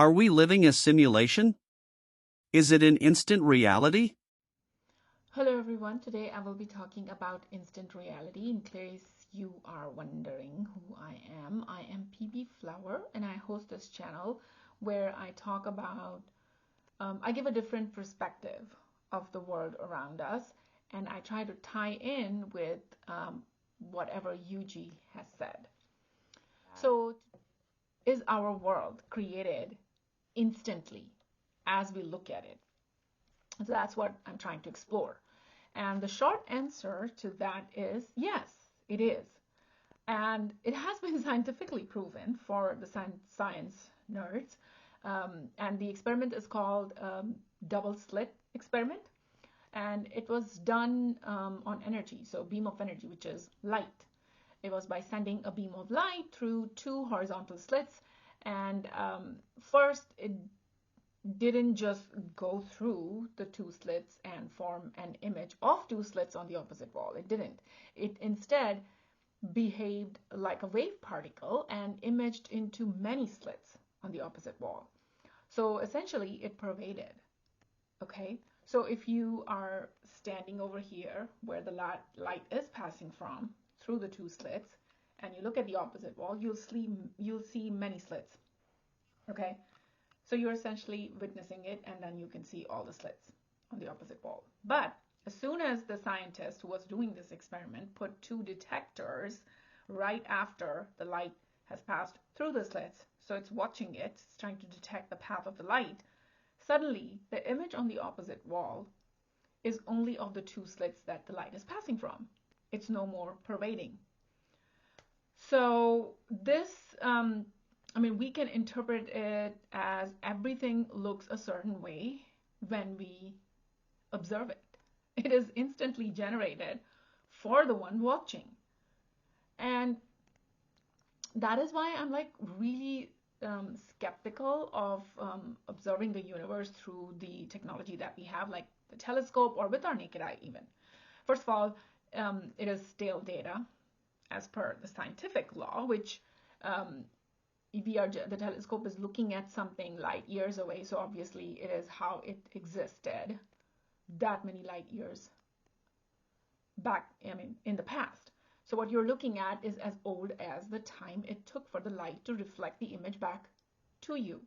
Are we living a simulation? Is it an instant reality? Hello everyone, today I will be talking about instant reality. In case you are wondering who I am PB Flower and I host this channel where I talk about, I give a different perspective of the world around us and I try to tie in with whatever UG has said. So, is our world created instantly as we look at it? So that's what I'm trying to explore. And the short answer to that is yes, it is. And it has been scientifically proven for the science nerds. And the experiment is called Double Slit Experiment. And it was done on energy, so beam of energy, which is light. It was by sending a beam of light through two horizontal slits. And first, it didn't just go through the two slits and form an image of two slits on the opposite wall. It didn't. It instead behaved like a wave particle and imaged into many slits on the opposite wall. So essentially it pervaded. Okay, so if you are standing over here where the light is passing from through the two slits and you look at the opposite wall, you'll see many slits. Okay, so you're essentially witnessing it and then you can see all the slits on the opposite wall. But as soon as the scientist who was doing this experiment put two detectors right after the light has passed through the slits, so it's watching it, it's trying to detect the path of the light, suddenly the image on the opposite wall is only of the two slits that the light is passing from. It's no more pervading. So this we can interpret it as everything looks a certain way when we observe it. It is instantly generated for the one watching. And that is why I'm like really skeptical of observing the universe through the technology that we have, like the telescope or with our naked eye even. First of all, it is stale data as per the scientific law, which the telescope is looking at something light years away, so obviously it is how it existed that many light years back, in the past. So what you're looking at is as old as the time it took for the light to reflect the image back to you.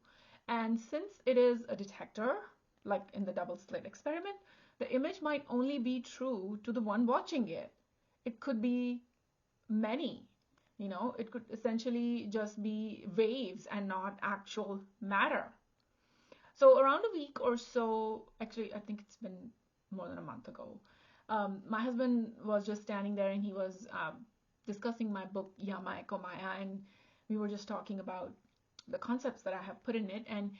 And since it is a detector, like in the double slit experiment, the image might only be true to the one watching it. It could be many. It could essentially just be waves and not actual matter. So around a week or so, actually, I think it's been more than a month ago, my husband was just standing there and he was discussing my book, Yama Eko Maya, and we were just talking about the concepts that I have put in it. And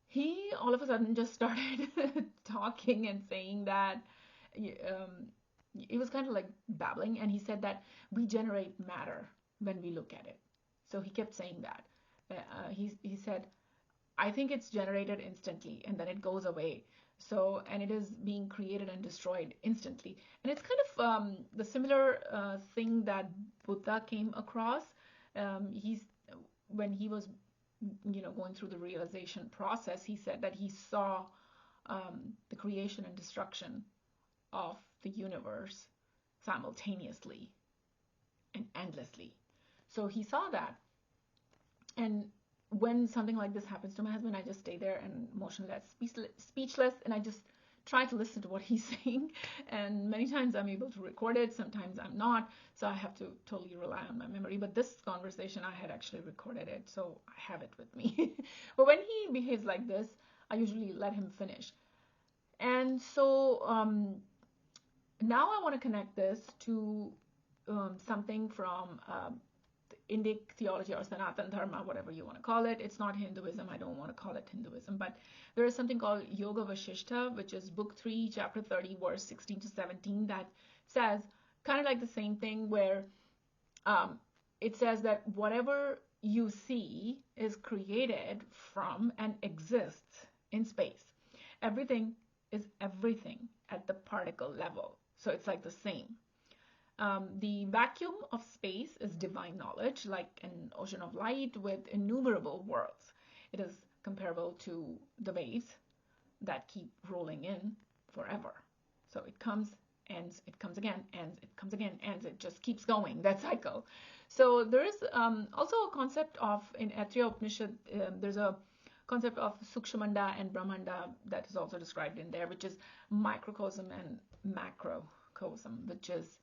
he all of a sudden just started talking and saying that it was kind of like babbling, and he said that we generate matter when we look at it. So he kept saying that. He said, I think it's generated instantly and then it goes away. So, and it is being created and destroyed instantly. And it's kind of the similar thing that Buddha came across. When he was, going through the realization process, he said that he saw the creation and destruction of the universe simultaneously and endlessly. So he saw that. And when something like this happens to my husband, I just stay there and motionless, speechless, and I just try to listen to what he's saying. And many times I'm able to record it, sometimes I'm not, so I have to totally rely on my memory. But this conversation, I had actually recorded it, so I have it with me. But when he behaves like this, I usually let him finish. And so now I want to connect this to something from Indic theology or Sanatan Dharma, whatever you want to call it. It's not Hinduism. I don't want to call it Hinduism. But there is something called Yoga Vashishta, which is book 3, chapter 30, verse 16 to 17, that says kind of like the same thing, where it says that whatever you see is created from and exists in space. Everything is everything at the particle level. So it's like the same. The vacuum of space is divine knowledge, like an ocean of light with innumerable worlds. It is comparable to the waves that keep rolling in forever. So it comes, ends, it comes again, ends, it comes again, ends, it just keeps going, that cycle. So there is also a concept of, in Atriya Upanishad, there's a concept of Suksmanda and Brahmanda that is also described in there, which is microcosm and macrocosm, which is,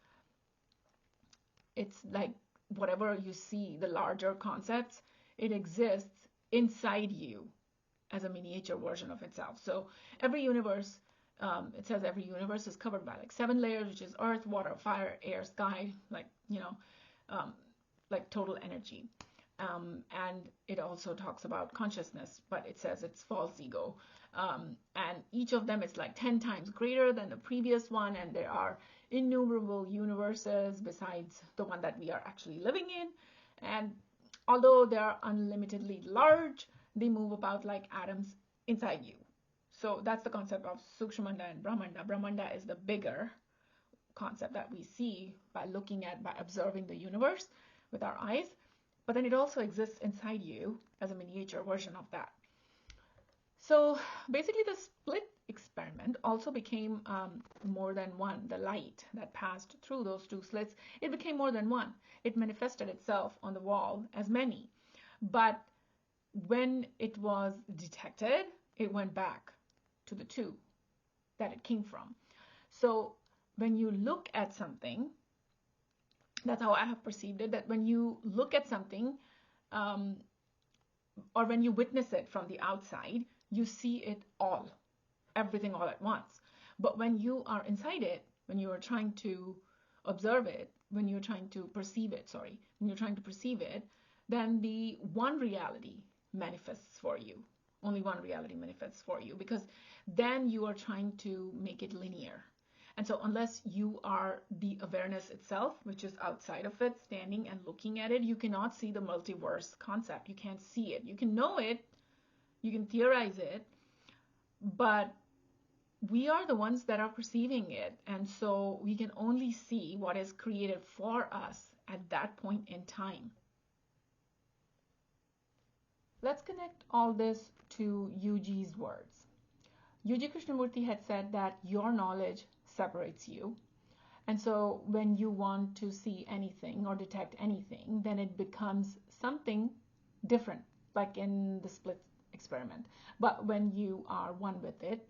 it's like whatever you see, the larger concepts, it exists inside you as a miniature version of itself. So every universe, it says every universe is covered by like 7 layers, which is earth, water, fire, air, sky, like, you know, like total energy. And it also talks about consciousness, but it says it's false ego. And each of them is like 10 times greater than the previous one, and there are innumerable universes besides the one that we are actually living in. And although they are unlimitedly large, they move about like atoms inside you. So that's the concept of Suksmanda and Brahmanda. Brahmanda is the bigger concept that we see by looking at, by observing the universe with our eyes. But then it also exists inside you as a miniature version of that. So basically the split experiment also became more than one. The light that passed through those 2 slits, it became more than one. It manifested itself on the wall as many. But when it was detected, it went back to the 2 that it came from. So when you look at something, that's how I have perceived it, that when you look at something, or when you witness it from the outside, you see it all, everything all at once. But when you are inside it, when you are trying to observe it, when you're trying to perceive it, then the one reality manifests for you. Only one reality manifests for you, because then you are trying to make it linear. And so unless you are the awareness itself, which is outside of it, standing and looking at it, you cannot see the multiverse concept. You can't see it. You can know it, you can theorize it, but we are the ones that are perceiving it. And so we can only see what is created for us at that point in time. Let's connect all this to UG's words. UG Krishnamurti had said that your knowledge separates you. And so when you want to see anything or detect anything, then it becomes something different, like in the split experiment. But when you are one with it,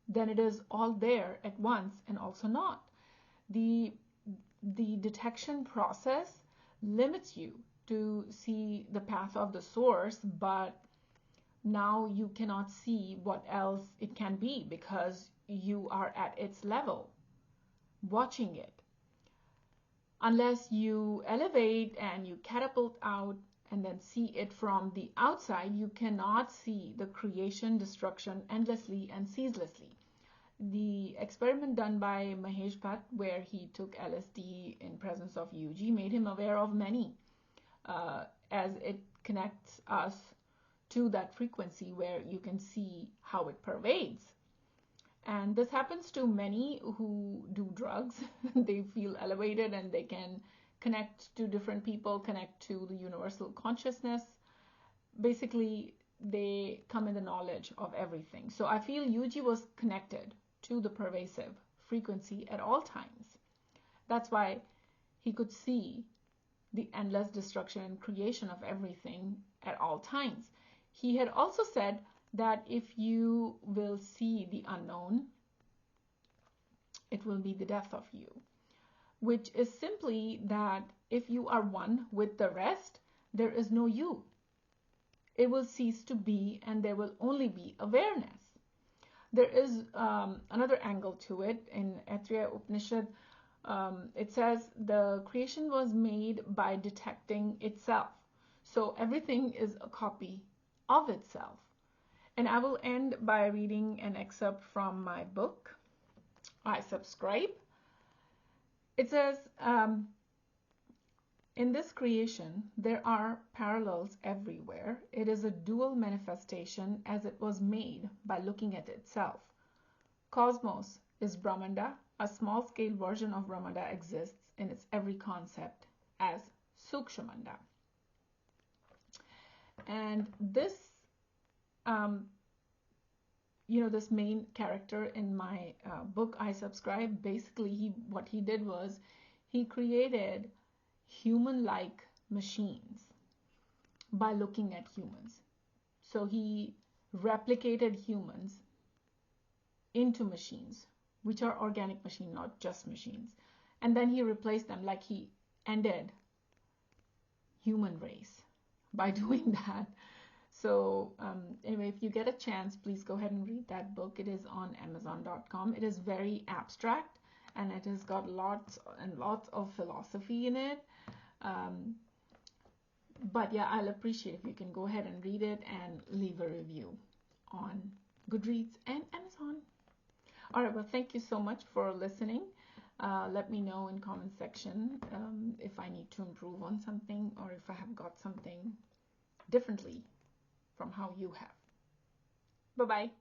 then it is all there at once and also not. The detection process limits you to see the path of the source, but now you cannot see what else it can be because you are at its level, watching it. Unless you elevate and you catapult out and then see it from the outside, you cannot see the creation, destruction endlessly and ceaselessly. The experiment done by Mahesh Bhatt, where he took LSD in presence of UG, made him aware of many, as it connects us to that frequency where you can see how it pervades. And this happens to many who do drugs. They feel elevated and they can connect to different people, connect to the universal consciousness. Basically, they come in the knowledge of everything. So I feel UG was connected to the pervasive frequency at all times. That's why he could see the endless destruction and creation of everything at all times. He had also said that if you will see the unknown, it will be the death of you, which is simply that if you are one with the rest, there is no you. It will cease to be and there will only be awareness. There is another angle to it. In Atriya Upanishad, it says the creation was made by detecting itself. So everything is a copy of itself. And I will end by reading an excerpt from my book, I Subscribe. It says, in this creation, there are parallels everywhere. It is a dual manifestation as it was made by looking at itself. Cosmos is Brahmanda. A small-scale version of Brahmanda exists in its every concept as Suksmanda. And this this main character in my book, I Subscribe, basically what he did was he created human-like machines by looking at humans. So he replicated humans into machines, which are organic machines, not just machines. And then he replaced them, like he ended human race by doing that. So anyway, if you get a chance, please go ahead and read that book. It is on Amazon.com. It is very abstract, and it has got lots and lots of philosophy in it. But yeah, I'll appreciate if you can go ahead and read it and leave a review on Goodreads and Amazon. All right, well, thank you so much for listening. Let me know in comment section if I need to improve on something or if I have got something differently from how you have. Bye-bye.